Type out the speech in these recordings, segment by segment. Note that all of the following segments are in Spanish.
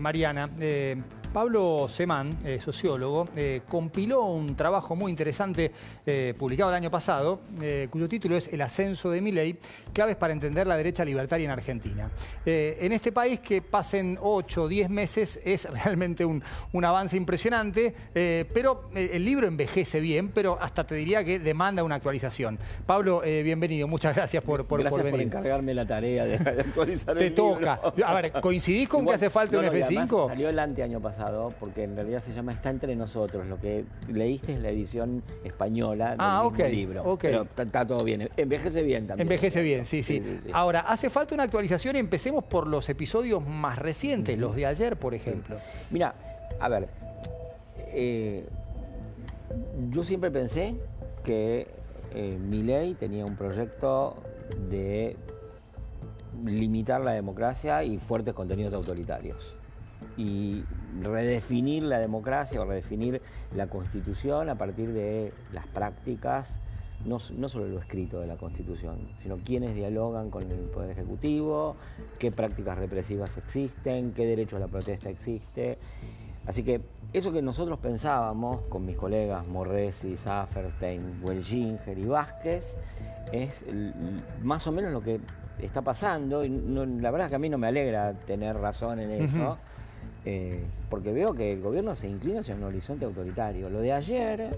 Mariana, Pablo Semán, sociólogo, compiló un trabajo muy interesante publicado el año pasado, cuyo título es El ascenso de Milei, claves para entender la derecha libertaria en Argentina. En este país que pasen 8 o 10 meses es realmente un avance impresionante, pero el libro envejece bien, pero hasta te diría que demanda una actualización. Pablo, bienvenido, muchas gracias por venir. Gracias por encargarme la tarea de actualizar el libro. Te toca. A ver, ¿coincidís con que hace falta un F5? Salió el año pasado, porque en realidad se llama Está entre nosotros. Lo que leíste es la edición española del mismo libro. Pero está todo bien. Envejece bien también. Envejece bien, sí. Ahora, hace falta una actualización y empecemos por los episodios más recientes, los de ayer, por ejemplo. Mira, a ver, yo siempre pensé que Milei tenía un proyecto de limitar la democracia y fuertes contenidos autoritarios. Y redefinir la democracia o redefinir la Constitución a partir de las prácticas, no solo lo escrito de la Constitución, sino quiénes dialogan con el Poder Ejecutivo, qué prácticas represivas existen, qué derecho a la protesta existe. Así que eso que nosotros pensábamos con mis colegas Morresi, Saferstein, Welchinger y Vázquez es más o menos lo que está pasando, y la verdad es que a mí no me alegra tener razón en eso, porque veo que el gobierno se inclina hacia un horizonte autoritario. Lo de ayer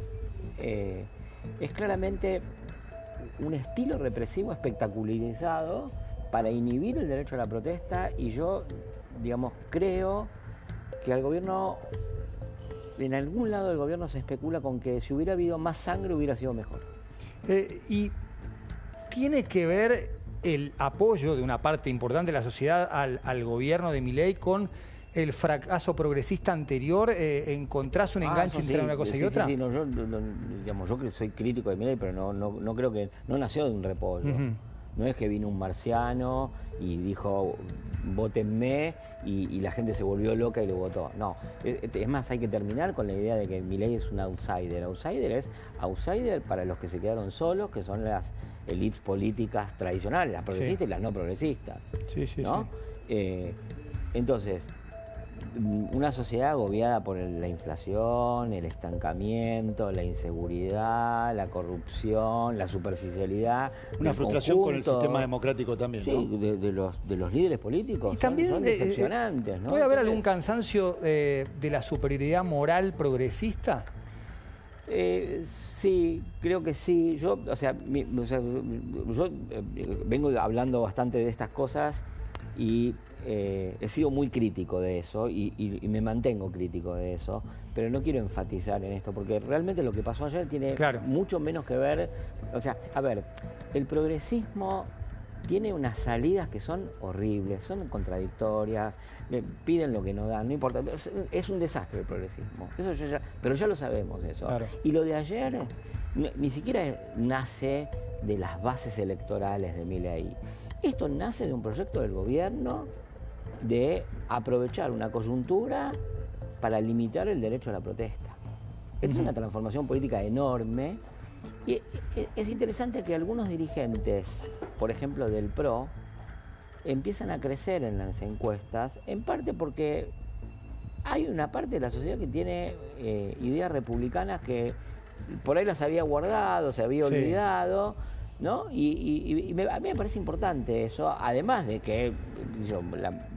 es claramente un estilo represivo espectacularizado para inhibir el derecho a la protesta, y yo, digamos, creo que al gobierno, en algún lado del gobierno se especula con que si hubiera habido más sangre hubiera sido mejor. Y tiene que ver el apoyo de una parte importante de la sociedad al gobierno de Milei con el fracaso progresista anterior. ¿Encontrás un enganche entre una cosa y otra? Sí, no, yo soy crítico de Milei, pero no creo que... No nació de un repollo. No es que vino un marciano y dijo, vótenme, y la gente se volvió loca y lo votó. No, es más, hay que terminar con la idea de que Milei es un outsider. Outsider es outsider para los que se quedaron solos, que son las élites políticas tradicionales, las progresistas y las no progresistas. ¿no? Entonces, una sociedad agobiada por la inflación, el estancamiento, la inseguridad, la corrupción, la superficialidad. Una frustración con el sistema democrático también, ¿no? Sí, de los líderes políticos. Y también son decepcionantes, ¿no? ¿Puede haber algún cansancio de la superioridad moral progresista? Sí, creo que sí. Yo vengo hablando bastante de estas cosas y he sido muy crítico de eso y me mantengo crítico de eso, pero no quiero enfatizar en esto porque realmente lo que pasó ayer tiene mucho menos que ver. O sea, a ver, el progresismo tiene unas salidas que son horribles, son contradictorias, le piden lo que no dan, no importa. Es un desastre el progresismo, pero ya lo sabemos eso. Y lo de ayer ni siquiera nace de las bases electorales de Milei. Esto nace de un proyecto del gobierno de aprovechar una coyuntura para limitar el derecho a la protesta. Es una transformación política enorme. Y es interesante que algunos dirigentes, por ejemplo del PRO, empiezan a crecer en las encuestas, en parte porque hay una parte de la sociedad que tiene ideas republicanas que por ahí las había guardado, se había olvidado, ¿no? Y a mí me parece importante eso, además de que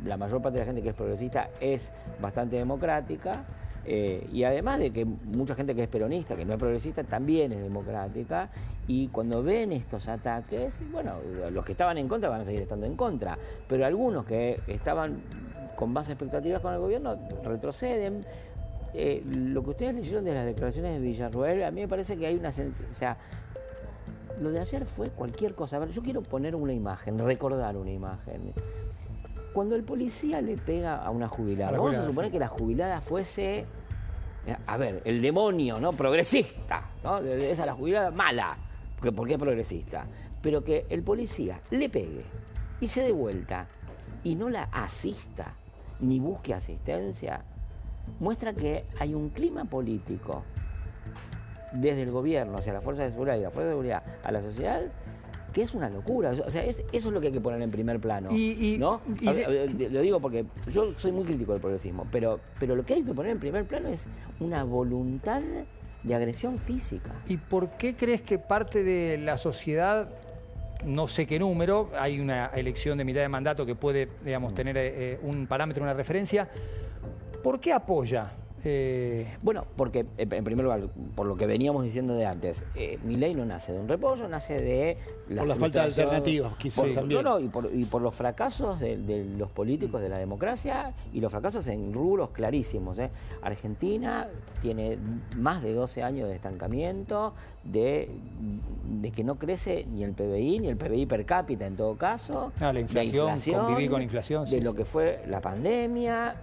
la mayor parte de la gente que es progresista es bastante democrática, y además de que mucha gente que es peronista, que no es progresista, también es democrática, y cuando ven estos ataques, bueno, los que estaban en contra van a seguir estando en contra, pero algunos que estaban con más expectativas con el gobierno retroceden. Lo que ustedes leyeron de las declaraciones de Villarroel, a mí me parece que hay una... O sea, lo de ayer fue cualquier cosa. A ver, yo quiero poner una imagen, recordar una imagen. Cuando el policía le pega a una jubilada, vamos a suponer que la jubilada fuese, a ver, el demonio, ¿no? Progresista, ¿no? Esa es la jubilada mala, porque es progresista. Pero que el policía le pegue y se dé vuelta y no la asista, ni busque asistencia, muestra que hay un clima político desde el gobierno hacia las fuerzas de seguridad y la fuerza de seguridad a la sociedad que es una locura. O sea, eso es lo que hay que poner en primer plano. ¿no? Lo digo porque yo soy muy crítico del progresismo, pero lo que hay que poner en primer plano es una voluntad de agresión física. ¿Y por qué crees que parte de la sociedad, no sé qué número, hay una elección de mitad de mandato que puede, digamos, tener un parámetro, una referencia, ¿por qué apoya? Bueno, porque en primer lugar, por lo que veníamos diciendo de antes, Milei no nace de un repollo, nace de por la falta de alternativas, quizás también. No, y por los fracasos de los políticos de la democracia y los fracasos en rubros clarísimos. Argentina tiene más de 12 años de estancamiento, de que no crece ni el PBI, ni el PBI per cápita en todo caso. La inflación, convivir con inflación. De lo que fue la pandemia,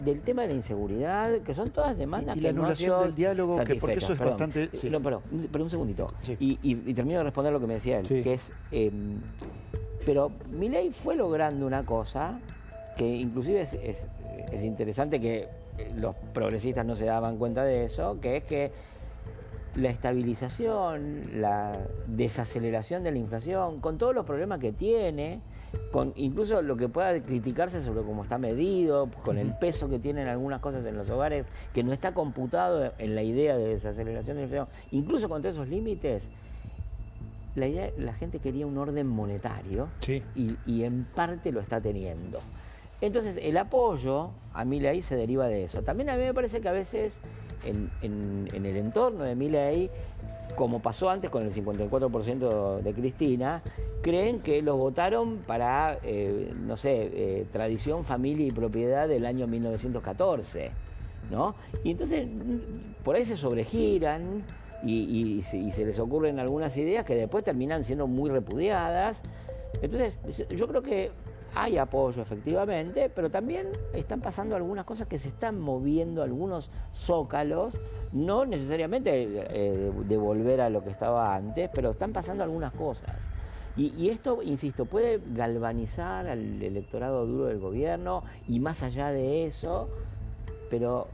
del tema de la inseguridad, que son todas demandas y la anulación del diálogo, que porque eso es bastante... Sí. No, pero un segundito. Sí. Y termino de responder lo que me decía él, sí. que es... pero Milei fue logrando una cosa que inclusive es interesante que los progresistas no se daban cuenta de eso, que es que la estabilización, la desaceleración de la inflación, con todos los problemas que tiene, con incluso lo que pueda criticarse sobre cómo está medido, con el peso que tienen algunas cosas en los hogares, que no está computado en la idea de desaceleración de la inflación, incluso con todos esos límites, la gente quería un orden monetario, sí. y en parte lo está teniendo. Entonces el apoyo a Milei se deriva de eso. También a mí me parece que a veces en el entorno de Milei, como pasó antes con el 54% de Cristina, creen que los votaron para, no sé, tradición, familia y propiedad del año 1914, ¿no? Y entonces por ahí se sobregiran y se les ocurren algunas ideas que después terminan siendo muy repudiadas. Entonces yo creo que hay apoyo efectivamente, pero también están pasando algunas cosas que se están moviendo, algunos zócalos, no necesariamente de volver a lo que estaba antes, pero están pasando algunas cosas. Y esto, insisto, puede galvanizar al electorado duro del gobierno y más allá de eso, pero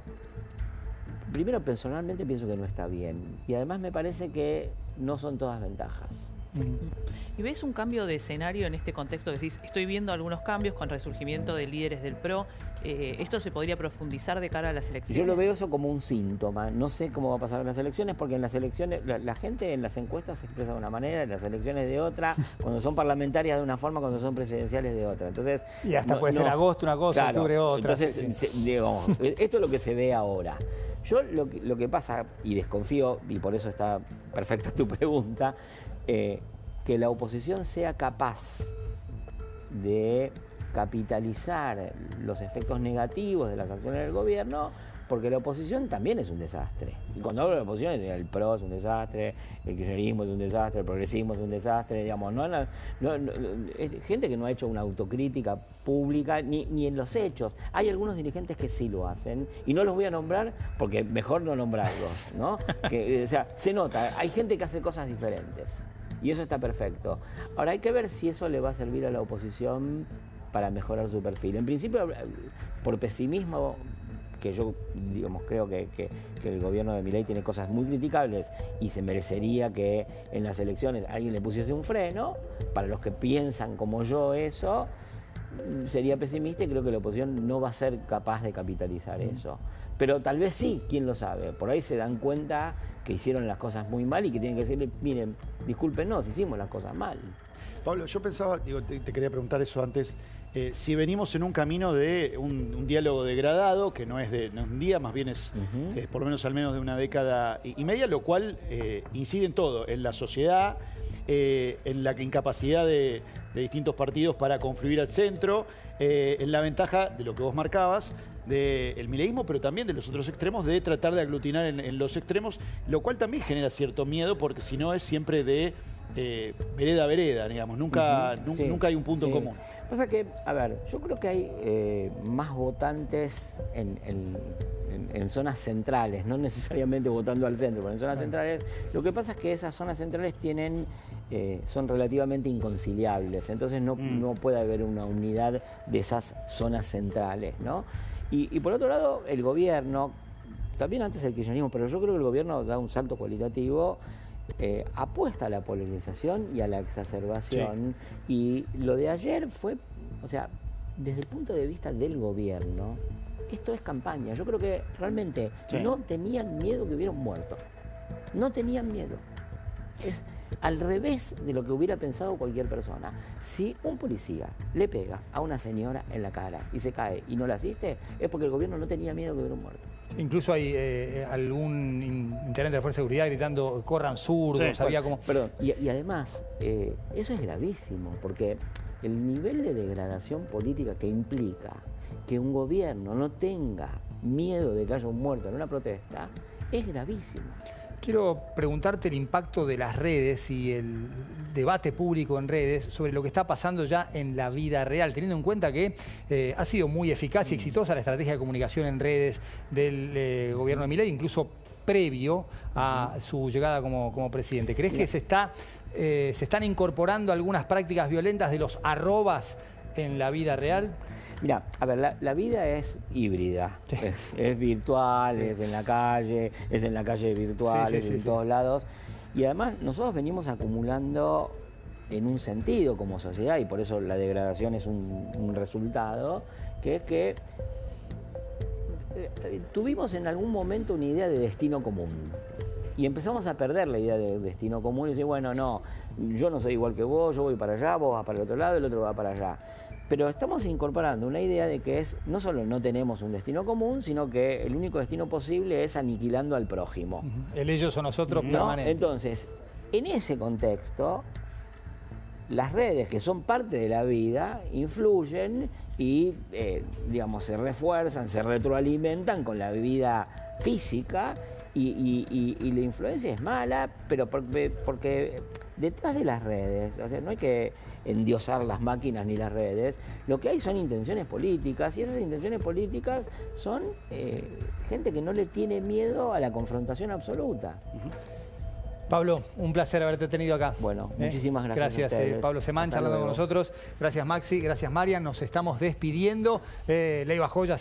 primero personalmente pienso que no está bien y además me parece que no son todas ventajas. ¿Y ves un cambio de escenario en este contexto? Que decís, estoy viendo algunos cambios con resurgimiento de líderes del PRO. ¿Esto se podría profundizar de cara a las elecciones? Yo lo veo eso como un síntoma. No sé cómo va a pasar en las elecciones, porque en las elecciones la gente en las encuestas se expresa de una manera, en las elecciones de otra, cuando son parlamentarias de una forma, cuando son presidenciales de otra. Entonces, y hasta puede ser agosto una cosa, claro, octubre otra. Entonces, sí. Digamos, esto es lo que se ve ahora. Yo lo que pasa, y desconfío, y por eso está perfecta tu pregunta, que la oposición sea capaz de capitalizar los efectos negativos de las acciones del gobierno, porque la oposición también es un desastre. Y cuando hablo de la oposición, el PRO es un desastre, el kirchnerismo es un desastre, el progresismo es un desastre, digamos, es gente que no ha hecho una autocrítica pública ni en los hechos. Hay algunos dirigentes que sí lo hacen, y no los voy a nombrar porque mejor no nombrarlos, ¿no? O sea, se nota, hay gente que hace cosas diferentes. Y eso está perfecto. Ahora hay que ver si eso le va a servir a la oposición para mejorar su perfil. En principio, por pesimismo, que yo digamos, creo que el gobierno de Milei tiene cosas muy criticables y se merecería que en las elecciones alguien le pusiese un freno. Para los que piensan como yo eso, sería pesimista y creo que la oposición no va a ser capaz de capitalizar eso. Pero tal vez sí, quién lo sabe. Por ahí se dan cuenta que hicieron las cosas muy mal y que tienen que decirle, miren, discúlpenos, hicimos las cosas mal. Pablo, yo pensaba, digo, te quería preguntar eso antes, si venimos en un camino de un diálogo degradado, que no es de un día, más bien es por lo menos al menos de una década y media, lo cual incide en todo, en la sociedad, en la incapacidad de distintos partidos para confluir al centro, en la ventaja de lo que vos marcabas, del mileísmo, pero también de los otros extremos, de tratar de aglutinar en los extremos, lo cual también genera cierto miedo, porque si no es siempre de vereda a vereda, digamos, nunca hay un punto común. Pasa que, a ver, yo creo que hay más votantes en zonas centrales, no necesariamente votando al centro, pero en zonas centrales. Lo que pasa es que esas zonas centrales son relativamente inconciliables, entonces no puede haber una unidad de esas zonas centrales, ¿no? Y por otro lado, el gobierno, también antes el kirchnerismo, pero yo creo que el gobierno da un salto cualitativo apuesta a la polarización y a la exacerbación. Sí. Y lo de ayer fue, o sea, desde el punto de vista del gobierno, esto es campaña. Yo creo que realmente no tenían miedo que hubiera un muerto. No tenían miedo. Es al revés de lo que hubiera pensado cualquier persona. Si un policía le pega a una señora en la cara y se cae y no la asiste, es porque el gobierno no tenía miedo que hubiera un muerto. Incluso hay algún intendente de la Fuerza de Seguridad gritando corran zurdos, había como... Perdón, y además, eso es gravísimo, porque el nivel de degradación política que implica que un gobierno no tenga miedo de que haya un muerto en una protesta es gravísimo. Quiero preguntarte el impacto de las redes y el debate público en redes sobre lo que está pasando ya en la vida real, teniendo en cuenta que ha sido muy eficaz y exitosa la estrategia de comunicación en redes del gobierno de Milei, incluso previo a su llegada como presidente. ¿Crees que se están incorporando algunas prácticas violentas de los arrobas en la vida real? Mira, a ver, la vida es híbrida, es virtual, es en la calle virtual, es en todos lados. Y además nosotros venimos acumulando en un sentido como sociedad, y por eso la degradación es un resultado, que es que tuvimos en algún momento una idea de destino común. Y empezamos a perder la idea de destino común y decir, bueno, no, yo no soy igual que vos, yo voy para allá, vos vas para el otro lado, el otro va para allá. Pero estamos incorporando una idea de que no solo no tenemos un destino común, sino que el único destino posible es aniquilando al prójimo. El ellos o nosotros permanente. Entonces, en ese contexto, las redes, que son parte de la vida, influyen y, digamos, se refuerzan, se retroalimentan con la vida física y la influencia es mala, pero porque detrás de las redes, o sea, no hay que endiosar las máquinas ni las redes, lo que hay son intenciones políticas, y esas intenciones políticas son gente que no le tiene miedo a la confrontación absoluta. Pablo, un placer haberte tenido acá. Bueno, muchísimas gracias. Gracias, Pablo Semán, charlando con nosotros. Gracias, Maxi. Gracias, Marian. Nos estamos despidiendo. Leiva Joya.